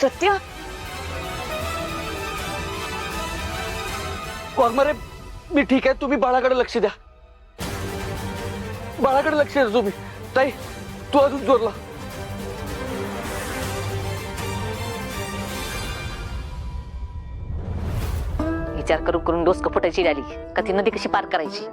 सत्य वाघमारे मी ठीक आहे, तुम्ही बाळाकडे लक्ष द्या, बाळाकडे लक्ष द्या तुम्ही. ताई तू अजून जोरला. विचार करून करून डोसकं फुटायची आली का ती नदी कशी पार करायची.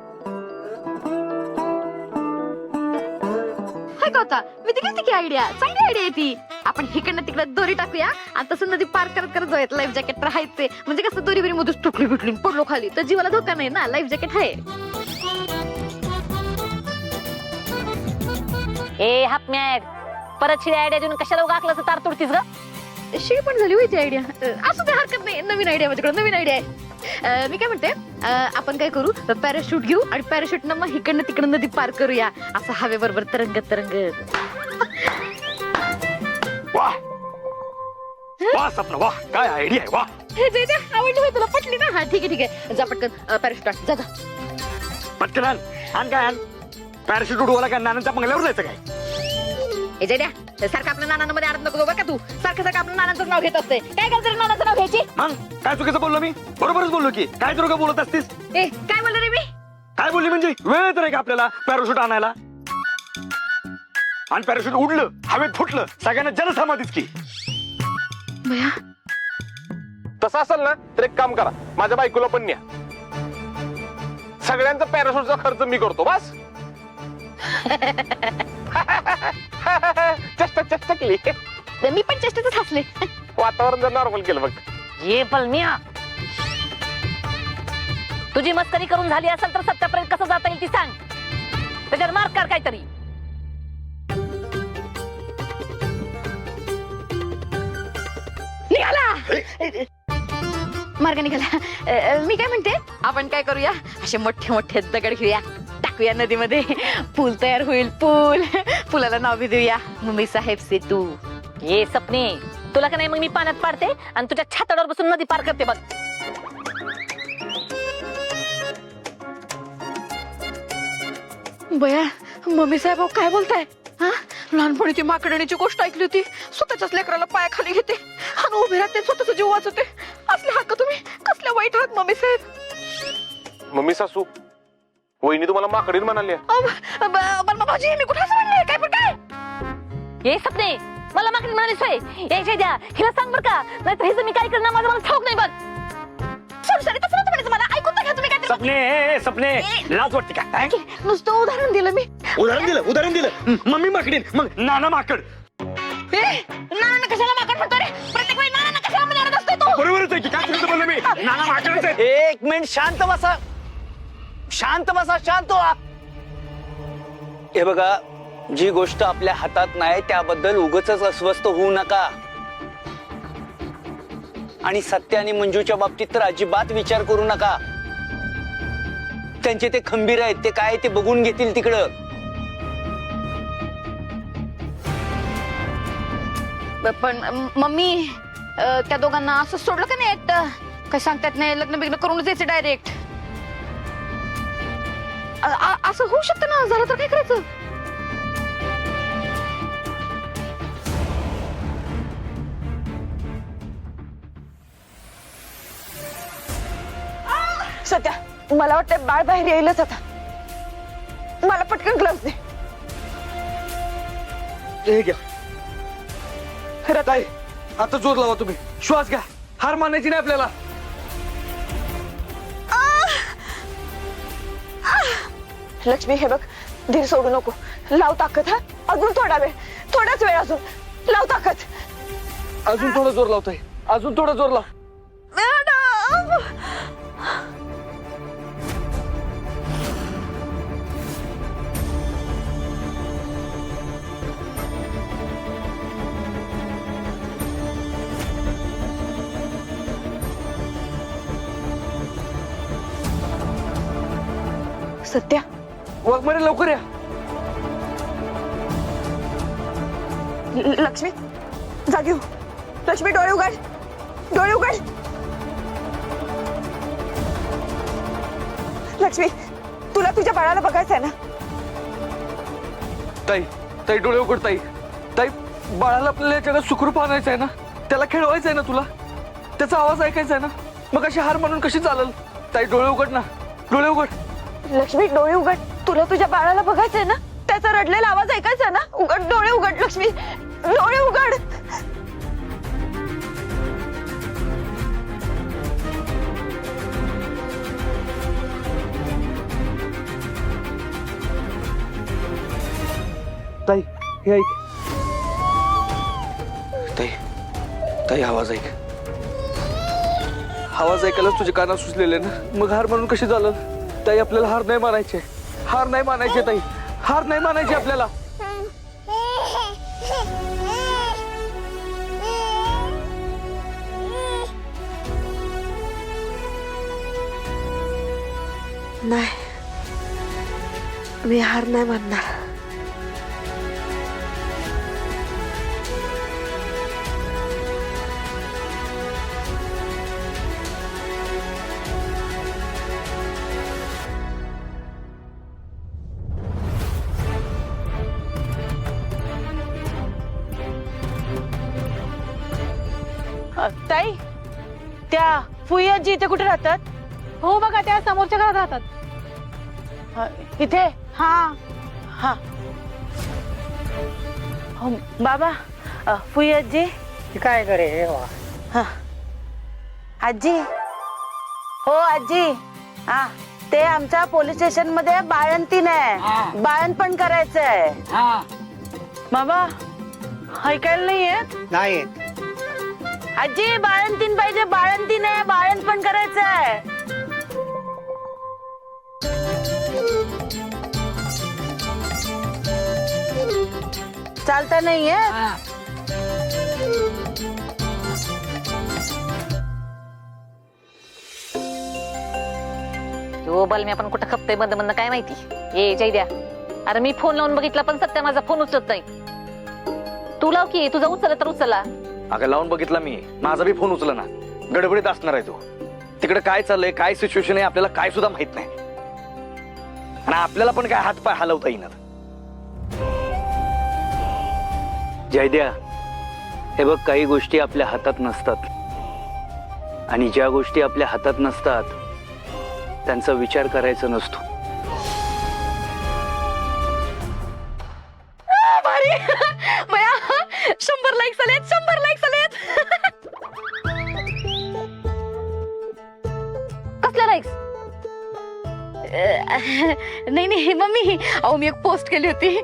होता मी तिकडे ती आयडिया, चांगली आयडिया आहे ती. आपण इकडनं तिकडं दोरी टाकूया आणि तसं नदी पार करत करत जाऊयात. लाईफ जॅकेट राहायचे म्हणजे कसं दोरी बिरी मधून तुटली बिटली पडलो खाली तर जीवाला धोका नाही ना. लाईफ जॅकेट आहे. ए हाफ मॅड, परत शिळ्या आयडिया देऊन कशाला उगा आकलाचं तार तोडतीस ग. शिळी पण झाली होती आयडिया. असं ते हरकत नाही, नवीन आयडिया माझ्याकडे नवीन आयडिया आहे. मी काय म्हणते, आपण काय करू, पॅराशूट घेऊ आणि पॅराशूट न मग इकडनं तिकडं नदी पार करूया असं हवेबरोबर तरंगत तरंगत. वाह वाह सपना वाह, काय आयडिया आहे. वाह हे जे जे आवडली तुला पटली ना. हा ठीक आहे ठीक आहे, जा पटकन पॅराशूट आण, जा जा पटकन आण काय आण. पॅराशूट उडवायला काय नानांच्या बंगल्यावर जायचं काय. हे जे द्या सारखं आपल्या नानांमध्ये अडत नको बरं का तू. सारखं सारखं आपल्या नानांचं नाव घेत असते. काय करायचं नानाचं नाव घ्यायची. मग काय चुकीचं बोललो मी. बरोबरच बोललो की. काय तुला बोलत असतीस. ए काय बोलले रे मी. काय बोलली म्हणजे वेळ तर आहे का आपल्याला पॅराशूट आणायला. आणि पॅराशूट उडलं हवेत फुटलं सगळ्यांना जनसमाधीच की. भया तसं असेल ना तर एक काम करा, माझ्या बायकोला पण न्या. सगळ्यांचा पॅराशूटचा खर्च मी करतो बस. चेष्टा चेष्टा केली. मी पण चेष्टेतच हसले. वातावरण जर नॉर्मल केलं बघ. ये पलम्या, तुझी मस्करी करून झाली असेल तर सत्यापर्यंत कसं जाता येईल ती सांग. त्याच्यावर मार्क कर काहीतरी. निघाला मार्ग निघाला. मी काय म्हणते, आपण काय करूया, असे मोठे मोठे दगड घेऊया टाकूया नदीमध्ये. पूल तयार होईल. पुलाला नाव बी देऊया मुंबई साहेब सेतू. ये सपने, तुला का नाही मग मी पाण्यात पाडते आणि तुझ्या छाताडावर बसून नदी पार करते बघ. बया मम्मी साहेब अहो, काय बोलताय. हा लहानपणी ती माकडणीची गोष्ट ऐकली होती. स्वतःच्याच लेकराला पायाखाली घेते आणि उभे राहते, स्वतःचा जीव वाचवते. असले हात तुम्ही कसल्या वाईट आहात मम्मी साहेब. मम्मी सासू वहिनी तुम्हाला माकडीन म्हणाली. भाऊजी मी कुठे असं म्हणले. काय पण काय. ये सपने, मला मागणी म्हणालीस होय. यायच्या द्या हिला सांग बर का, नाहीतर हिचं मी काय करणार माझं मला ठाऊक नाही बघ. सॉरी तसं नव्हतं म्हणायचं मला. ऐकून तर घ्या तुम्ही काय. सपने सपने लाज वाटते का. नुसतं उदाहरण दिलं मी. उदाहरण दिलं. मम्मी माकडीन मग नाना माकड. नाना कशाला माकड म्हणतो रे. प्रत्येक वेळी नाना कशाला म्हणत असतोय तू. बरोबरच आहे की. काय चुकीचं बोललो मी. नाना माकडच आहे. एक मिनिट शांत बसा, शांत बसा, शांत व्हा. हे बघा, जी गोष्ट आपल्या हातात नाही त्याबद्दल उगाच अस्वस्थ होऊ नका. आणि सत्य आणि मंजूच्या बाबतीत तर अजिबात विचार करू नका. त्यांचे ते खंबीर आहेत, ते काय ते बघून घेतील तिकडं. पण मम्मी त्या दोघांना असं सोडलं का नाही एकटं. काय सांगतात नाही, लग्न बिग्न करूनच यायचं डायरेक्ट. असं होऊ शकतं ना. झालं तर काय करायचं. सध्या मला वाटतं बाळ बाहेर येईलच आता. मला पटकन ग्लव्स दे. हे घ्या. ताई आता जोर लावा तुम्ही. श्वास घ्या. हार मानायची नाही आपल्याला. लक्ष्मी हे बघ, धीर सोडू नको. लाव ताकद. हा अजून थोडा वेळ, थोडाच वेळ अजून. लाव ताकद. अजून थोडा जोर लावताय. अजून थोडा जोर लाव. सत्या वाघमारे लवकर या. लक्ष्मी जागी हो. लक्ष्मी डोळे उघड. डोळे उघड. लक्ष्मी तुला तुझ्या बाळाला बघायचंय ना. ताई ताई डोळे उघड. ताई ताई बाळाला आपल्याला या जगात सुखरूप आणायचं आहे ना. त्याला खेळवायचंय ना तुला, त्याचा आवाज ऐकायचा आहे ना, मग अशी हार म्हणून कशी चालेल? ताई डोळे उघड ना, डोळे उघड. लक्ष्मी डोळे उघड, तुला तुझ्या बाळाला बघायचंय ना, त्याचा रडलेला आवाज ऐकायचा ना. उघड डोळे उघड लक्ष्मी, डोळे उघड. ताई हे ऐक. ताई ताई आवाज ऐक. आवाज ऐकायलाच तुझे कानात सुचलेले ना, मग हार म्हणून कशी चालेल? ताई आपल्याला हार नाही मानायचे, हार नाही मानायचे ताई, हार नाही मानायची आपल्याला. नाही, मी हार नाही मानणार. ताई, त्या फुईजी इथे कुठे राहतात? हो बघा, त्या समोरच्या घरात राहतात. इथे? हा हा. बाबा, फुईजी काय करे आजी. हो आजी, हा ते आमच्या पोलीस स्टेशन मध्ये बाळंतीण आहे, बाळंतपण करायचंय. बाबा ऐकायला नाही येत? नाही आजी, बाळंतीण पाहिजे, बाळंतीण आहे, बाळंतपण करायचंय. चालता नाहीये? हो बल, मी आपण कुठं खपतोय बंद बंद काय माहिती. ये जय द्या. अरे मी फोन लावून बघितला पण सत्या माझा फोन उचलत नाही. तू लाव की, तुझा उचलला तर उचलला. अगं लावून बघितला मी, माझा बी फोन उचला ना. गडबडीत असणार आहे तो. तिकडे काय चाललंय, काय सिच्युएशन आहे, आपल्याला काय सुद्धा माहित नाही. आणि आपल्याला पण काय हात पाय हलवता येणार. जयद्या, हे बघ, काही गोष्टी आपल्या हातात नसतात, आणि ज्या गोष्टी आपल्या हातात नसतात त्यांचा विचार करायचा नसतो. भारी. बया, 100 लाईक्स आलेत, 100 लाईक्स आलेत. कसल्या लाईक्स? नाही नाही मम्मी, अहो मी एक पोस्ट केली होती,